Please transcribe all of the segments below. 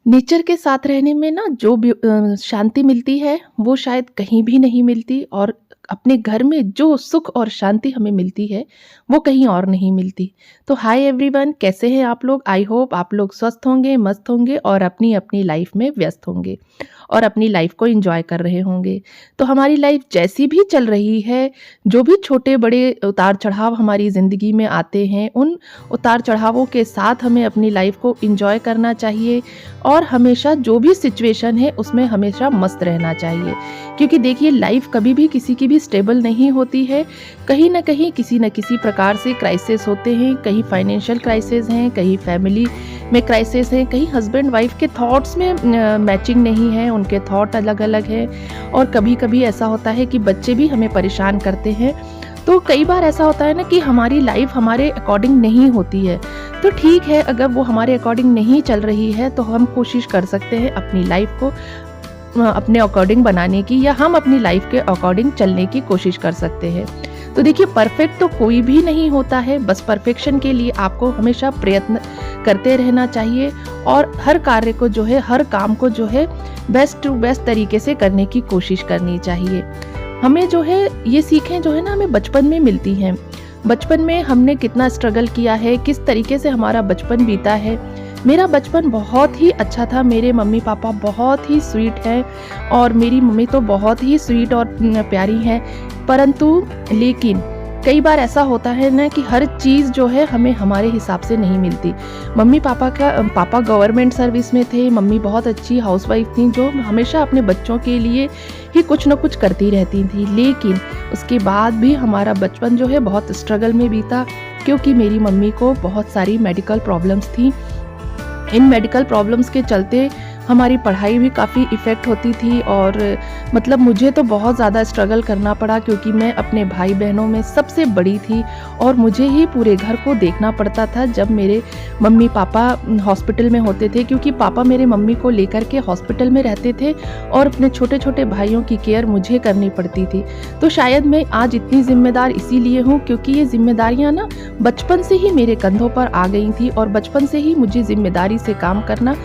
Nature के साथ रहने में ना जो भी शांति मिलती है वो शायद कहीं भी नहीं मिलती और अपने घर में जो सुख और शांति हमें मिलती है वो कहीं और नहीं मिलती। तो हाय एवरीवन, कैसे हैं आप लोग? आई होप आप लोग स्वस्थ होंगे, मस्त होंगे और अपनी अपनी लाइफ में व्यस्त होंगे और अपनी लाइफ को एंजॉय कर रहे होंगे। तो हमारी लाइफ जैसी भी चल रही है, जो भी छोटे बड़े उतार चढ़ाव हमारी ज़िंदगी में आते हैं, उन उतार चढ़ावों के साथ हमें अपनी लाइफ को एंजॉय करना चाहिए और हमेशा जो भी सिचुएशन है उसमें हमेशा मस्त रहना चाहिए। क्योंकि देखिए, लाइफ कभी भी किसी की भी स्टेबल नहीं होती है। कहीं न कहीं किसी न किसी प्रकार से क्राइसिस होते हैं, कहीं फाइनेंशियल क्राइसिस हैं, कहीं फैमिली में क्राइसिस है, कहीं हस्बैंड वाइफ के थॉट्स में मैचिंग नहीं है, उनके थॉट अलग-अलग हैं और कभी-कभी ऐसा होता है कि बच्चे भी हमें परेशान करते हैं। तो कई बार ऐसा होता है ना कि हमारी लाइफ हमारे अकॉर्डिंग नहीं होती है। तो ठीक है, अगर वो हमारे अकॉर्डिंग नहीं चल रही है तो हम कोशिश कर सकते हैं अपनी लाइफ को अपने अकॉर्डिंग बनाने की, या हम अपनी लाइफ के अकॉर्डिंग चलने की कोशिश कर सकते हैं। तो देखिए, परफेक्ट तो कोई भी नहीं होता है, बस परफेक्शन के लिए आपको हमेशा प्रयत्न करते रहना चाहिए और हर कार्य को जो है, हर काम को जो है बेस्ट टू बेस्ट तरीके से करने की कोशिश करनी चाहिए। हमें जो है ये सीखें जो है ना हमें बचपन में मिलती हैं। बचपन में हमने कितना स्ट्रगल किया है, किस तरीके से हमारा बचपन बीता है। मेरा बचपन बहुत ही अच्छा था। मेरे मम्मी पापा बहुत ही स्वीट हैं और मेरी मम्मी तो बहुत ही स्वीट और प्यारी हैं। परंतु लेकिन कई बार ऐसा होता है ना कि हर चीज़ जो है हमें हमारे हिसाब से नहीं मिलती। पापा गवर्नमेंट सर्विस में थे, मम्मी बहुत अच्छी हाउसवाइफ थी जो हमेशा अपने बच्चों के लिए ही कुछ न कुछ करती रहती थी। लेकिन उसके बाद भी हमारा बचपन जो है बहुत स्ट्रगल में बीता, क्योंकि मेरी मम्मी को बहुत सारी मेडिकल प्रॉब्लम्स थी। इन मेडिकल प्रॉब्लम्स के चलते हमारी पढ़ाई भी काफ़ी इफ़ेक्ट होती थी और मतलब मुझे तो बहुत ज़्यादा स्ट्रगल करना पड़ा, क्योंकि मैं अपने भाई बहनों में सबसे बड़ी थी और मुझे ही पूरे घर को देखना पड़ता था जब मेरे मम्मी पापा हॉस्पिटल में होते थे। क्योंकि पापा मेरे मम्मी को लेकर के हॉस्पिटल में रहते थे और अपने छोटे छोटे भाइयों की केयर मुझे करनी पड़ती थी। तो शायद मैं आज इतनी ज़िम्मेदार इसीलिए हूँ क्योंकि ये जिम्मेदारियाँ ना बचपन से ही मेरे कंधों पर आ गई थी और बचपन से ही मुझे जिम्मेदारी से काम करना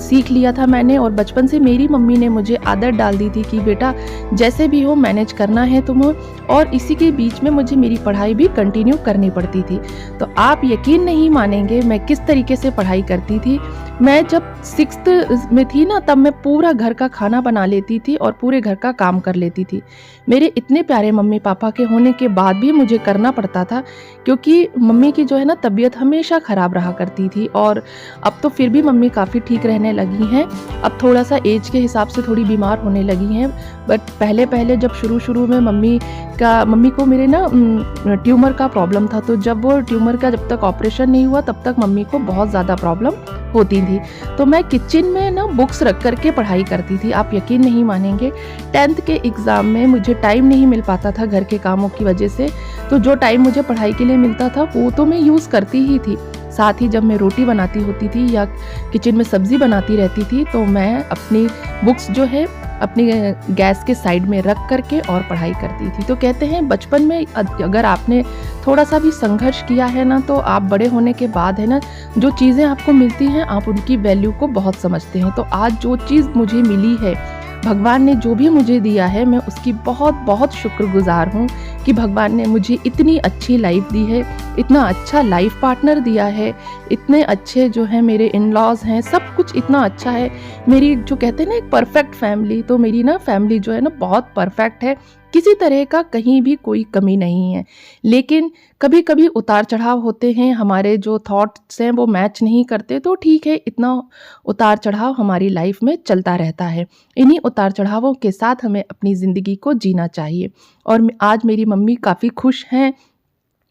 सीख लिया था मैंने। और बचपन से मेरी मम्मी ने मुझे आदत डाल दी थी कि बेटा जैसे भी हो मैनेज करना है तुम्हें, और इसी के बीच में मुझे मेरी पढ़ाई भी कंटिन्यू करनी पड़ती थी। तो आप यकीन नहीं मानेंगे मैं किस तरीके से पढ़ाई करती थी। मैं जब 6th में थी ना, तब मैं पूरा घर का खाना बना लेती थी और पूरे घर का काम कर लेती थी। मेरे इतने प्यारे मम्मी पापा के होने के बाद भी मुझे करना पड़ता था, क्योंकि मम्मी की जो है ना तबीयत हमेशा ख़राब रहा करती थी। और अब तो फिर भी मम्मी काफ़ी ठीक रहने लगी हैं। अब थोड़ा सा एज के हिसाब से थोड़ी बीमार होने लगी हैं, बट पहले जब शुरू में मम्मी को मेरे ना ट्यूमर का प्रॉब्लम था। तो जब वो ट्यूमर का जब तक ऑपरेशन नहीं हुआ तब तक मम्मी को बहुत ज़्यादा प्रॉब्लम होती थी। तो मैं किचन में ना बुक्स रख करके पढ़ाई करती थी। आप यकीन नहीं मानेंगे, 10th के एग्ज़ाम में मुझे टाइम नहीं मिल पाता था घर के कामों की वजह से। तो जो टाइम मुझे पढ़ाई के लिए मिलता था वो तो मैं यूज़ करती ही थी। साथ ही जब मैं रोटी बनाती होती थी या किचन में सब्ज़ी बनाती रहती थी तो मैं अपनी बुक्स जो है अपनी गैस के साइड में रख करके और पढ़ाई करती थी। तो कहते हैं बचपन में अगर आपने थोड़ा सा भी संघर्ष किया है ना, तो आप बड़े होने के बाद है ना, जो चीज़ें आपको मिलती हैं आप उनकी वैल्यू को बहुत समझते हैं। तो आज जो चीज़ मुझे मिली है, भगवान ने जो भी मुझे दिया है, मैं उसकी बहुत बहुत शुक्रगुजार हूँ कि भगवान ने मुझे इतनी अच्छी लाइफ दी है, इतना अच्छा लाइफ पार्टनर दिया है, इतने अच्छे जो है मेरे इन लॉज हैं, सब कुछ इतना अच्छा है। मेरी जो कहते हैं ना एक परफेक्ट फैमिली, तो मेरी ना फैमिली जो है ना बहुत परफेक्ट है, किसी तरह का कहीं भी कोई कमी नहीं है। लेकिन कभी कभी उतार चढ़ाव होते हैं, हमारे जो थॉट्स हैं वो मैच नहीं करते। तो ठीक है, इतना उतार चढ़ाव हमारी लाइफ में चलता रहता है। इन्हीं उतार चढ़ावों के साथ हमें अपनी ज़िंदगी को जीना चाहिए। और आज मेरी मम्मी काफ़ी खुश हैं।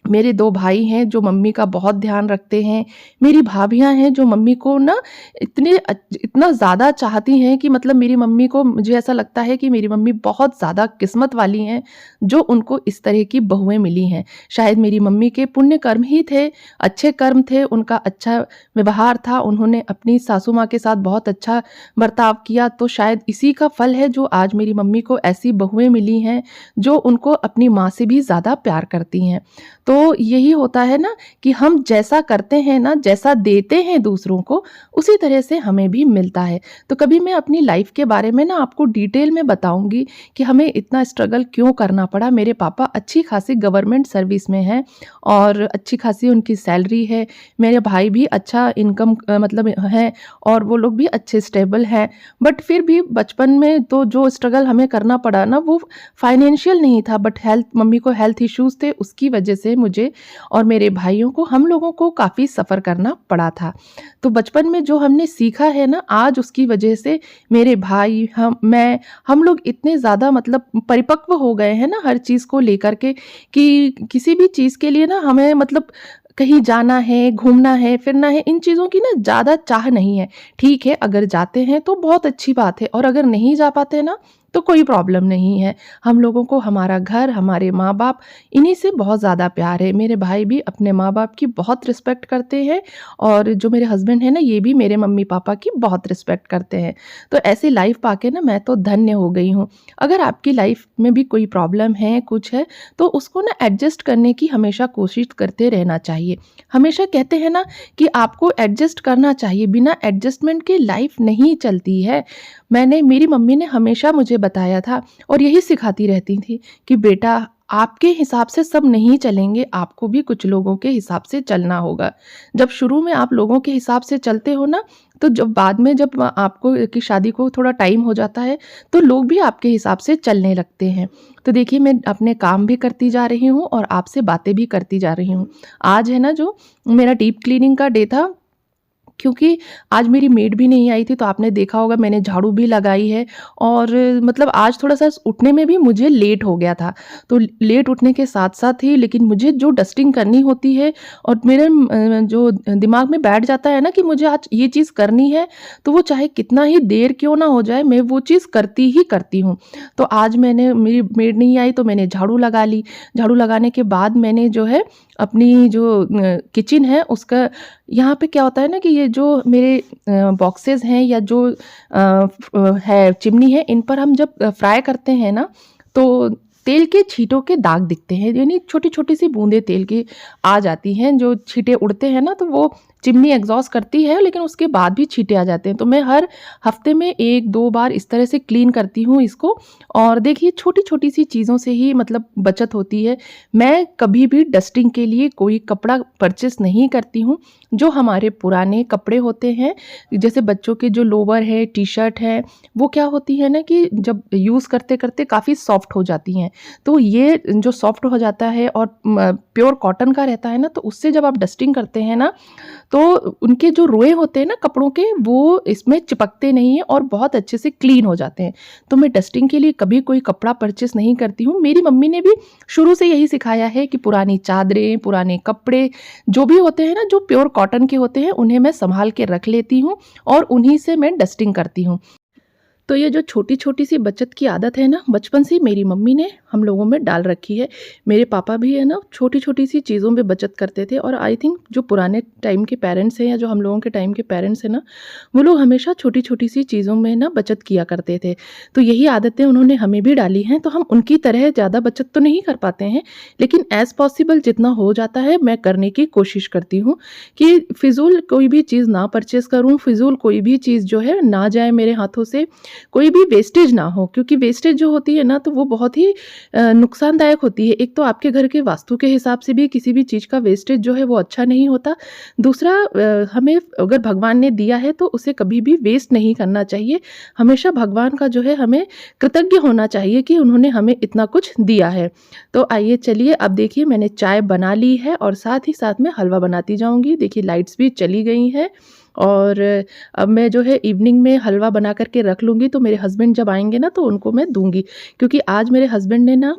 मेरे 2 भाई हैं जो मम्मी का बहुत ध्यान रखते हैं। मेरी भाभियाँ हैं जो मम्मी को ना इतना ज़्यादा चाहती हैं कि मतलब मेरी मम्मी को, मुझे ऐसा लगता है कि मेरी मम्मी बहुत ज़्यादा किस्मत वाली हैं जो उनको इस तरह की बहुएँ मिली हैं। शायद मेरी मम्मी के पुण्य कर्म ही थे, अच्छे कर्म थे, उनका अच्छा व्यवहार था, उन्होंने अपनी सासू माँ के साथ बहुत अच्छा बर्ताव किया। तो शायद इसी का फल है जो आज मेरी मम्मी को ऐसी बहुएँ मिली हैं जो उनको अपनी माँ से भी ज़्यादा प्यार करती हैं। तो तो यही होता है ना कि हम जैसा करते हैं ना, जैसा देते हैं दूसरों को, उसी तरह से हमें भी मिलता है। तो कभी मैं अपनी लाइफ़ के बारे में ना आपको डिटेल में बताऊँगी कि हमें इतना स्ट्रगल क्यों करना पड़ा। मेरे पापा अच्छी खासी गवर्नमेंट सर्विस में हैं और अच्छी खासी उनकी सैलरी है। मेरे भाई भी अच्छा इनकम मतलब है और वो लोग भी अच्छे स्टेबल हैं। बट फिर भी बचपन में तो जो स्ट्रगल हमें करना पड़ा ना, वो फाइनेंशियल नहीं था, बट मम्मी को हेल्थ इश्यूज़ थे, उसकी वजह से मुझे और मेरे भाइयों को, हम लोगों को काफ़ी सफ़र करना पड़ा था। तो बचपन में जो हमने सीखा है ना, आज उसकी वजह से मेरे भाई, हम लोग इतने ज़्यादा मतलब परिपक्व हो गए हैं ना हर चीज़ को लेकर के, कि किसी भी चीज़ के लिए ना हमें मतलब कहीं जाना है, घूमना है, फिरना है, इन चीज़ों की ना ज़्यादा चाह नहीं है। ठीक है, अगर जाते हैं तो बहुत अच्छी बात है और अगर नहीं जा पाते ना, तो कोई प्रॉब्लम नहीं है। हम लोगों को हमारा घर, हमारे माँ-बाप, इन्हीं से बहुत ज़्यादा प्यार है। मेरे भाई भी अपने माँ-बाप की बहुत रिस्पेक्ट करते हैं और जो मेरे हस्बैंड हैं ना, ये भी मेरे मम्मी-पापा की बहुत रिस्पेक्ट करते हैं। तो ऐसी लाइफ़ पाके ना मैं तो धन्य हो गई हूँ। अगर आपकी लाइफ़ में भी कोई प्रॉब्लम है, कुछ है, तो उसको ना एडजस्ट करने की हमेशा कोशिश करते रहना चाहिए। हमेशा कहते हैं ना कि आपको एडजस्ट करना चाहिए, बिना एडजस्टमेंट के लाइफ़ नहीं चलती है। मेरी मम्मी ने हमेशा मुझे बताया था और यही सिखाती रहती थी कि बेटा, आपके हिसाब से सब नहीं चलेंगे, आपको भी कुछ लोगों के हिसाब से चलना होगा। जब शुरू में आप लोगों के हिसाब से चलते हो ना, तो जब बाद में जब आपको की शादी को थोड़ा टाइम हो जाता है, तो लोग भी आपके हिसाब से चलने लगते हैं। तो देखिए, मैं अपने काम भी करती जा रही हूँ और आपसे बातें भी करती जा रही हूँ। आज है ना जो मेरा डीप क्लीनिंग का डे था, क्योंकि आज मेरी मेड भी नहीं आई थी, तो आपने देखा होगा मैंने झाड़ू भी लगाई है और मतलब आज थोड़ा-सा उठने में भी मुझे लेट हो गया था। तो लेट उठने के साथ-साथ ही लेकिन मुझे जो डस्टिंग करनी होती है और मेरे जो दिमाग में बैठ जाता है ना कि मुझे आज ये चीज़ करनी है, तो वो चाहे कितना ही देर क्यों ना हो जाए, मैं वो चीज़ करती ही करती हूँ। तो आज मेरी मेड नहीं आई तो मैंने झाड़ू लगा ली। झाड़ू लगाने के बाद मैंने जो है अपनी जो किचन है उसका, यहाँ पे क्या होता है ना कि ये जो मेरे बॉक्सेस हैं या जो है चिमनी है, इन पर हम जब फ्राई करते हैं ना, तो तेल के छींटों के दाग दिखते हैं, यानी छोटी-छोटी सी बूँदें तेल की आ जाती हैं, जो छींटे उड़ते हैं ना, तो वो चिमनी एग्ज़ॉस्ट करती है, लेकिन उसके बाद भी छींटे आ जाते हैं। तो मैं हर हफ्ते में 1-2 बार इस तरह से क्लीन करती हूँ इसको और देखिए छोटी-छोटी सी चीज़ों से ही मतलब बचत होती है। मैं कभी भी डस्टिंग के लिए कोई कपड़ा परचेस नहीं करती हूँ। जो हमारे पुराने कपड़े होते हैं, जैसे बच्चों के जो लोवर है, टी-शर्ट है, वो क्या होती है ना कि जब यूज़ करते-करते काफ़ी सॉफ्ट हो जाती हैं। तो ये जो सॉफ्ट हो जाता है और प्योर कॉटन का रहता है ना, तो उससे जब आप डस्टिंग करते हैं ना, तो उनके जो रोए होते हैं ना कपड़ों के, वो इसमें चिपकते नहीं हैं और बहुत अच्छे से क्लीन हो जाते हैं। तो मैं डस्टिंग के लिए कभी कोई कपड़ा परचेस नहीं करती हूँ। मेरी मम्मी ने भी शुरू से यही सिखाया है कि पुरानी चादरें, पुराने कपड़े जो भी होते हैं ना, जो प्योर कॉटन के होते हैं, उन्हें मैं सँभाल के रख लेती हूँ और उन्हीं से मैं डस्टिंग करती हूँ। तो ये जो छोटी-छोटी सी बचत की आदत है ना, बचपन से ही मेरी मम्मी ने हम लोगों में डाल रखी है। मेरे पापा भी है ना, छोटी-छोटी सी चीज़ों में बचत करते थे और आई थिंक जो पुराने टाइम के पेरेंट्स हैं या जो हम लोगों के टाइम के पेरेंट्स हैं ना, वो लोग हमेशा छोटी-छोटी सी चीज़ों में ना बचत किया करते थे। तो यही आदतें उन्होंने हमें भी डाली हैं, तो हम उनकी तरह ज़्यादा बचत तो नहीं कर पाते हैं, लेकिन एज़ पॉसिबल जितना हो जाता है, मैं करने की कोशिश करती हूँ कि फ़िज़ूल कोई भी चीज़ ना परचेज़ करूँ, फ़िज़ूल कोई भी चीज़ जो है ना जाए मेरे हाथों से, कोई भी वेस्टेज ना हो, क्योंकि वेस्टेज जो होती है ना, तो वो बहुत ही नुकसानदायक होती है। एक तो आपके घर के वास्तु के हिसाब से भी किसी भी चीज़ का वेस्टेज जो है वो अच्छा नहीं होता। दूसरा, हमें अगर भगवान ने दिया है तो उसे कभी भी वेस्ट नहीं करना चाहिए। हमेशा भगवान का जो है हमें कृतज्ञ होना चाहिए कि उन्होंने हमें इतना कुछ दिया है। तो आइए चलिए, अब देखिए मैंने चाय बना ली है और साथ ही साथ में हलवा बनाती जाऊँगी। देखिए लाइट्स भी चली गई हैं और अब मैं जो है इवनिंग में हलवा बना कर के रख लूँगी, तो मेरे हस्बैंड जब आएँगे ना, तो उनको मैं दूँगी। क्योंकि आज मेरे हस्बैंड ने ना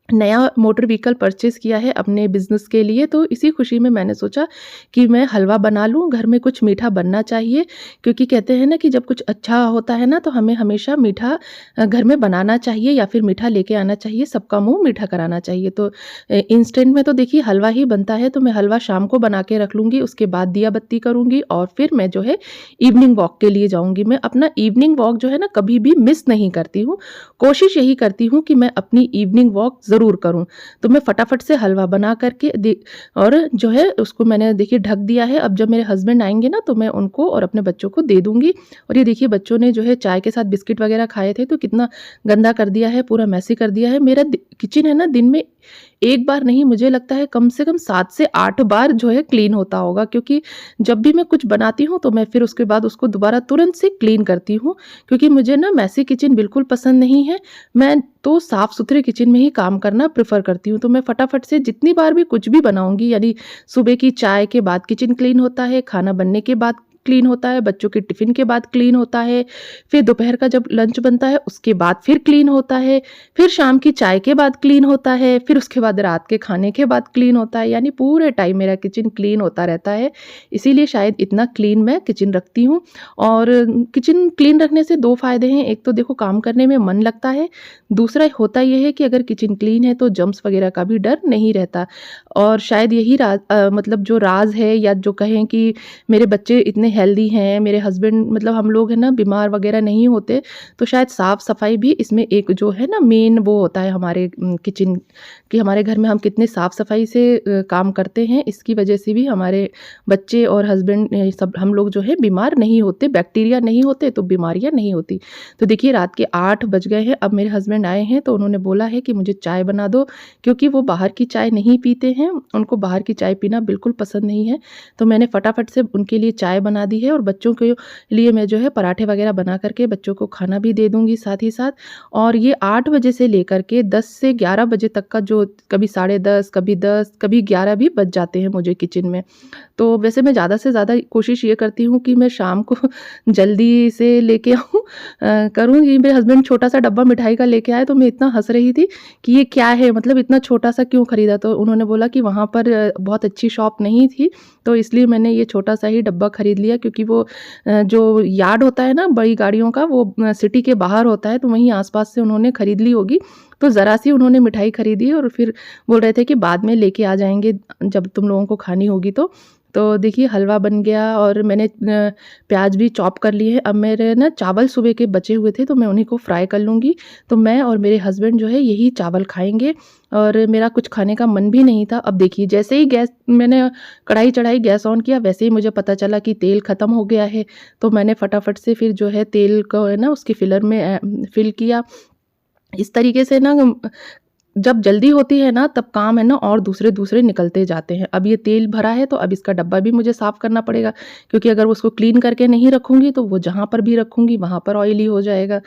नया मोटर व्हीकल परचेज़ किया है अपने बिज़नेस के लिए, तो इसी खुशी में मैंने सोचा कि मैं हलवा बना लूँ। घर में कुछ मीठा बनना चाहिए, क्योंकि कहते हैं ना कि जब कुछ अच्छा होता है ना, तो हमें हमेशा मीठा घर में बनाना चाहिए या फिर मीठा लेके आना चाहिए, सबका मुँह मीठा कराना चाहिए। तो इंस्टेंट में तो देखिए हलवा ही बनता है, तो मैं हलवा शाम को बना के रख लूँगी, उसके बाद दिया बत्ती करूँगी और फिर मैं जो है इवनिंग वॉक के लिए जाऊँगी। मैं अपना इवनिंग वॉक जो है ना, कभी भी मिस नहीं करती हूँ। कोशिश यही करती हूँ कि मैं अपनी इवनिंग वॉक ज़रूर ज़रूर करूँ। तो मैं फटाफट से हलवा बना करके और जो है उसको मैंने देखिए ढक दिया है। अब जब मेरे हस्बैंड आएँगे ना तो मैं उनको और अपने बच्चों को दे दूँगी। और ये देखिए बच्चों ने जो है चाय के साथ बिस्किट वग़ैरह खाए थे तो कितना गंदा कर दिया है, पूरा मेसी कर दिया है। मेरा किचन है ना दिन में एक बार नहीं, मुझे लगता है कम से कम 7 से 8 बार जो है क्लीन होता होगा, क्योंकि जब भी मैं कुछ बनाती हूँ तो मैं फिर उसके बाद उसको दोबारा तुरंत से क्लीन करती हूँ, क्योंकि मुझे ना मेसी किचन बिल्कुल पसंद नहीं है। मैं तो साफ-सुथरे किचन में ही काम करना प्रेफ़र करती हूँ। तो मैं फटाफट से जितनी बार भी कुछ भी बनाऊँगी, यानी सुबह की चाय के बाद किचन क्लीन होता है, खाना बनने के बाद क्लीन होता है, बच्चों के टिफ़िन के बाद क्लीन होता है, फिर दोपहर का जब लंच बनता है उसके बाद फिर क्लीन होता है, फिर शाम की चाय के बाद क्लीन होता है, फिर उसके बाद रात के खाने के बाद क्लीन होता है, यानी पूरे टाइम मेरा किचन क्लीन होता रहता है। इसीलिए शायद इतना क्लीन मैं किचन रखती हूँ। और किचन क्लीन रखने से 2 फ़ायदे हैं, एक तो देखो काम करने में मन लगता है, दूसरा होता ये है कि अगर किचन क्लीन है तो जर्म्स वग़ैरह का भी डर नहीं रहता। और शायद यही मतलब जो राज़ है, या जो कहें कि मेरे बच्चे इतने हेल्दी हैं, मेरे हस्बैंड मतलब हम लोग है ना बीमार वग़ैरह नहीं होते, तो शायद साफ़-सफ़ाई भी इसमें एक जो है ना मेन वो होता है हमारे किचन, कि हमारे घर में हम कितने साफ़-सफ़ाई से काम करते हैं, इसकी वजह से भी हमारे बच्चे और हस्बैंड सब हम लोग जो है बीमार नहीं होते, बैक्टीरिया नहीं होते तो बीमारियाँ नहीं होती। तो देखिए रात के 8 बज गए हैं, अब मेरे हस्बैंड आए हैं तो उन्होंने बोला है कि मुझे चाय बना दो, क्योंकि वो बाहर की चाय नहीं पीते हैं, उनको बाहर की चाय पीना बिल्कुल पसंद नहीं है। तो मैंने फटाफट से उनके लिए चाय बना दी है, और बच्चों के लिए मैं जो है पराठे वगैरह बना करके बच्चों को खाना भी दे दूँगी साथ ही साथ। और ये 8 बजे से लेकर के 10 से 11 बजे तक का जो कभी साढ़े 10, कभी 10, कभी 11 भी बज जाते हैं मुझे किचन में। तो वैसे मैं ज़्यादा से ज़्यादा कोशिश ये करती हूँ कि मैं शाम को जल्दी से लेके आऊँ, करूँ। ये मेरे हस्बैंड छोटा-सा डब्बा मिठाई का लेके आए तो मैं इतना हँस रही थी कि ये क्या है, मतलब इतना छोटा-सा क्यों खरीदा? तो उन्होंने बोला कि वहाँ पर बहुत अच्छी शॉप नहीं थी, तो इसलिए मैंने ये छोटा-सा ही डब्बा खरीद लिया, क्योंकि वो जो यार्ड होता है ना बड़ी गाड़ियों का, वो सिटी के बाहर होता है, तो वहीं आस-पास से उन्होंने खरीद ली होगी। तो ज़रा-सी उन्होंने मिठाई खरीदी और फिर बोल रहे थे कि बाद में लेके आ जाएँगे जब तुम लोगों को खानी होगी तो। तो देखिए हलवा बन गया, और मैंने प्याज़ भी चॉप कर लिए हैं। अब मेरे ना चावल सुबह के बचे हुए थे तो मैं उन्हीं को फ्राई कर लूँगी। तो मैं और मेरे हस्बैंड जो है यही चावल खाएँगे, और मेरा कुछ खाने का मन भी नहीं था। अब देखिए जैसे ही गैस मैंने कढ़ाई चढ़ाई, गैस ऑन किया, वैसे ही मुझे पता चला कि तेल ख़त्म हो गया है। तो मैंने फटाफट से फिर जो है तेल को है ना उसके फिलर में फिल किया। इस तरीके से ना जब जल्दी होती है ना तब काम है ना और दूसरे-दूसरे निकलते जाते हैं। अब ये तेल भरा है तो अब इसका डब्बा भी मुझे साफ़ करना पड़ेगा, क्योंकि अगर उसको क्लीन करके नहीं रखूँगी तो वो जहाँ पर भी रखूँगी वहाँ पर ऑयली हो जाएगा।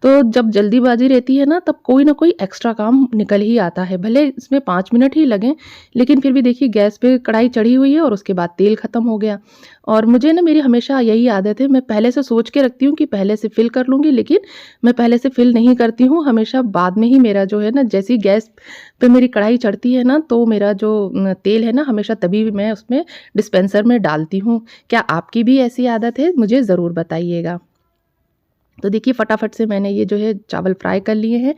तो जब जल्दीबाज़ी रहती है ना तब कोई ना कोई एक्स्ट्रा काम निकल ही आता है। भले इसमें 5 मिनट ही लगें, लेकिन फिर भी देखिए गैस पे कढ़ाई चढ़ी हुई है और उसके बाद तेल ख़त्म हो गया। और मुझे ना मेरी हमेशा यही आदत है, मैं पहले से सोच के रखती हूँ कि पहले से फ़िल कर लूँगी, लेकिन मैं पहले से फ़िल नहीं करती हूँ। हमेशा बाद में ही मेरा जो है ना, जैसे ही गैस पे मेरी कढ़ाई चढ़ती है ना तो मेरा जो तेल है ना हमेशा तभी मैं उसमें डिस्पेंसर में डालती हूँ। क्या आपकी भी ऐसी आदत है? मुझे ज़रूर बताइएगा। तो देखिए फटाफट से मैंने ये जो है चावल फ्राई कर लिए हैं।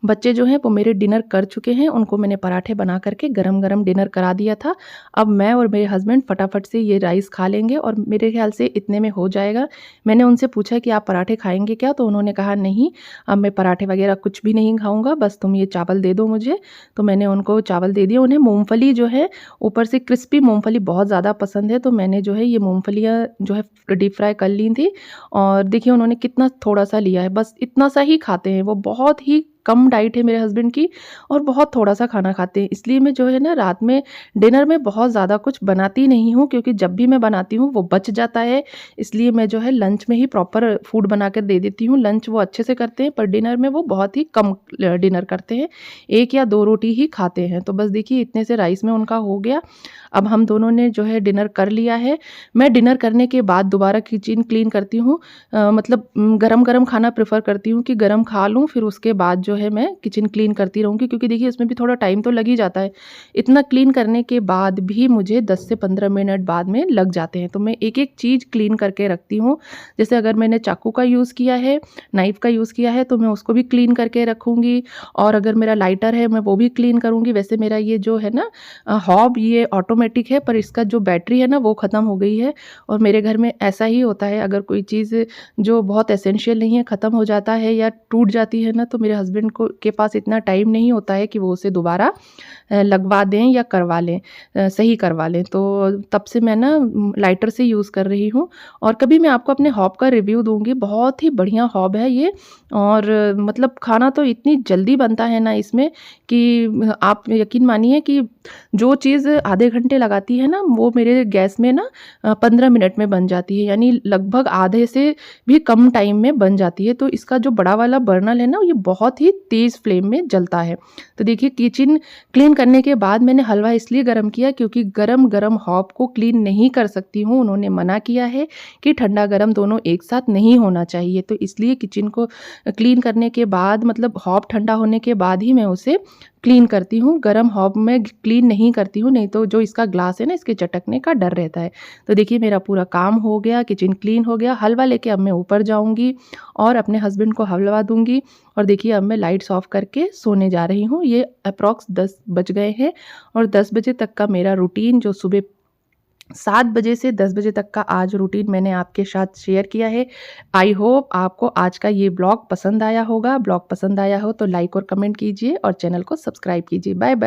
बच्चे जो हैं वो मेरे डिनर कर चुके हैं, उनको मैंने पराठे बना करके गरम-गरम डिनर करा दिया था। अब मैं और मेरे हस्बैंड फटाफट से ये राइस खा लेंगे और मेरे ख़्याल से इतने में हो जाएगा। मैंने उनसे पूछा कि आप पराठे खाएँगे क्या? तो उन्होंने कहा नहीं, अब मैं पराठे वग़ैरह कुछ भी नहीं खाऊँगा, बस तुम ये चावल दे दो मुझे। तो मैंने उनको चावल दे दिए। उन्हें मूँगफली जो है ऊपर से क्रिस्पी मूँगफली बहुत ज़्यादा पसंद है, तो मैंने जो है ये मूँगफलियाँ जो है डीप फ्राई कर ली थी। और देखिए उन्होंने कितना थोड़ा-सा लिया है, बस इतना सा ही खाते हैं वो, बहुत ही कम डाइट है मेरे हस्बैंड की और बहुत थोड़ा-सा खाना खाते हैं। इसलिए मैं जो है ना रात में डिनर में बहुत ज़्यादा कुछ बनाती नहीं हूँ, क्योंकि जब भी मैं बनाती हूँ वो बच जाता है। इसलिए मैं जो है लंच में ही प्रॉपर फूड बना कर दे देती हूँ। लंच वो अच्छे से करते हैं, पर डिनर में वो बहुत ही कम डिनर करते हैं। 1 या 2 रोटी ही खाते हैं। तो बस देखिए इतने से राइस में उनका हो गया। अब हम दोनों ने जो है डिनर कर लिया है। मैं डिनर करने के बाद दोबारा किचन क्लीन करती हूँ। मतलब गरम-गरम खाना प्रेफ़र करती हूँ कि गरम खा लूँ, फिर उसके बाद जो है मैं किचन क्लीन करती रहूँगी, क्योंकि देखिए उसमें भी थोड़ा टाइम तो लग ही जाता है। इतना क्लीन करने के बाद भी मुझे 10 से 15 मिनट बाद में लग जाते हैं, तो मैं एक-एक चीज़ क्लीन करके रखती हूँ। जैसे अगर मैंने चाकू का यूज़ किया है, नाइफ़ का यूज़ किया है, तो मैं उसको भी क्लीन करके रखूँगी, और अगर मेरा लाइटर है मैं वो भी क्लीन करूँगी। वैसे मेरा ये जो है ना हॉब ये ऑटोमेटिक है, पर इसका जो बैटरी है ना वो ख़त्म हो गई है, और मेरे घर में ऐसा ही होता है, अगर कोई चीज़ जो बहुत एसेंशियल नहीं है ख़त्म हो जाता है या टूट जाती है ना, तो मेरे हस्बैंड हस्बैंड को के पास इतना टाइम नहीं होता है कि वो उसे दोबारा लगवा दें या करवा लें, सही करवा लें। तो तब से मैं ना लाइटर से यूज़ कर रही हूँ और कभी मैं आपको अपने हॉब का रिव्यू दूँगी। बहुत ही बढ़िया हॉब है ये और मतलब खाना तो इतनी जल्दी बनता है ना इसमें कि आप यकीन मानिए कि जो चीज़ आधे घंटे लगाती है ना, वो मेरे गैस में ना 15 मिनट में बन जाती है, यानी लगभग आधे से भी कम टाइम में बन जाती है। तो इसका जो बड़ा वाला बर्नल है ना, ये बहुत ही तेज़ फ्लेम में जलता है। तो देखिए किचन क्लीन करने के बाद मैंने हलवा इसलिए गरम किया क्योंकि गरम-गरम हॉब को क्लीन नहीं कर सकती हूँ। उन्होंने मना किया है कि ठंडा-गरम दोनों एक साथ नहीं होना चाहिए। तो इसलिए किचन को क्लीन करने के बाद मतलब हॉब ठंडा होने के बाद ही मैं उसे क्लीन करती हूँ। गरम हॉब में क्लीन नहीं करती हूँ, नहीं तो जो इसका ग्लास है ना, इसके चटकने का डर रहता है। तो देखिए मेरा पूरा काम हो गया, किचन क्लीन हो गया। हलवा लेके अब मैं ऊपर जाऊँगी और अपने हस्बैंड को हलवा दूँगी और देखिए अब मैं लाइट्स ऑफ करके सोने जा रही हूँ। ये अप्रॉक्स 10 बज गए हैं और 10 बजे तक का मेरा रूटीन जो सुबह 7 बजे से 10 बजे तक का आज रूटीन मैंने आपके साथ शेयर किया है। आई होप आपको आज का ये ब्लॉग पसंद आया होगा। ब्लॉग पसंद आया हो तो लाइक और कमेंट कीजिए और चैनल को सब्सक्राइब कीजिए। Bye bye.